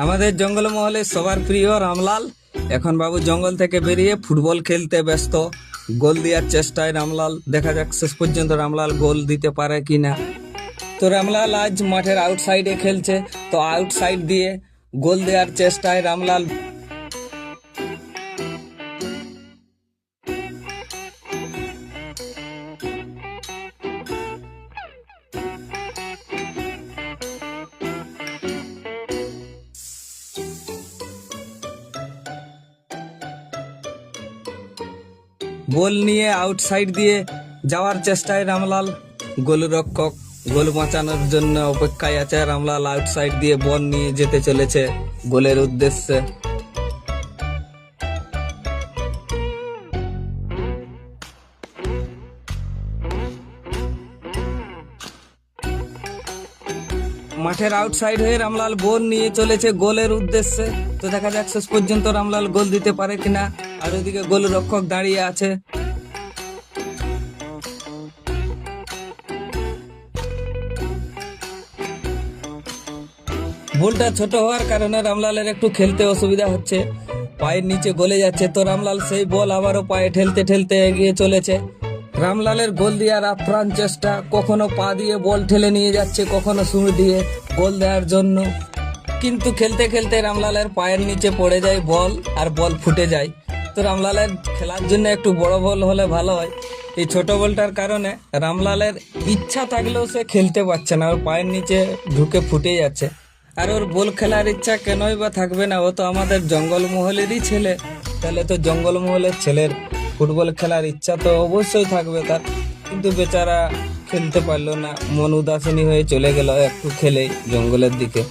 আমাদের জঙ্গলমহলে সবার প্রিয় রামলাল এখন বাবু জঙ্গল থেকে বেরিয়ে ফুটবল খেলতে ব্যস্ত। গোল দেওয়ার চেষ্টায় রামলাল, দেখা যাক শেষ পর্যন্ত রামলাল গোল দিতে পারে কিনা। তো রামলাল আজ মাঠের আউটসাইডে খেলছে, তো আউটসাইড দিয়ে গোল দেওয়ার চেষ্টায় রামলাল। বল নিয়ে আউটসাইড দিয়ে যাওয়ার চেষ্টায় রামলাল। গোলরক্ষক গোল বাঁচানোর জন্য অপেক্ষায় আছে। রামলাল আউটসাইড দিয়ে বল নিয়ে যেতে চলেছে গোলের উদ্দেশ্যে। মাঠের আউটসাইড হয়ে রামলাল বল নিয়ে চলেছে গোলের উদ্দেশ্যে। তো দেখা যাক শেষ পর্যন্ত রামলাল গোল দিতে পারে কিনা। আর ওইদিকে গোলরক্ষক দাঁড়িয়ে আছে। বলটা ছোট হওয়ার কারণে রামলালের একটু খেলতে অসুবিধা হচ্ছে, পায়ের নিচে গলে যাচ্ছে। তো রামলাল সেই বল আবারও পায়ে ঠেলতে ঠেলতে এগিয়ে চলেছে। রামলালের গোল দেওয়ার আপ্রাণ চেষ্টা, কখনো পা দিয়ে বল ঠেলে নিয়ে যাচ্ছে, কখনো সুর দিয়ে গোল দেওয়ার জন্য। কিন্তু খেলতে খেলতে রামলালের পায়ের নিচে পড়ে যায় বল, আর বল ফুটে যায়। তো রামলালের খেলার জন্য একটু বড় বল হলে ভালো হয়। এই ছোট বলটার কারণে রামলালের ইচ্ছা থাকলেও সে খেলতে পারছে না, ওর পায়ের নিচে ঢুকে ফুটে যাচ্ছে। আর ওর বল খেলার ইচ্ছা কেনই বা থাকবে না, ও তো আমাদের জঙ্গলমহলেরই ছেলে। তাহলে তো জঙ্গলমহলের ছেলের ফুটবল খেলার ইচ্ছা তো অবশ্যই থাকবে তার। কিন্তু বেচারা খেলতে পারলো না, মন উদাসীনী হয়ে চলে গেল একটু খেলেই জঙ্গলের দিকে।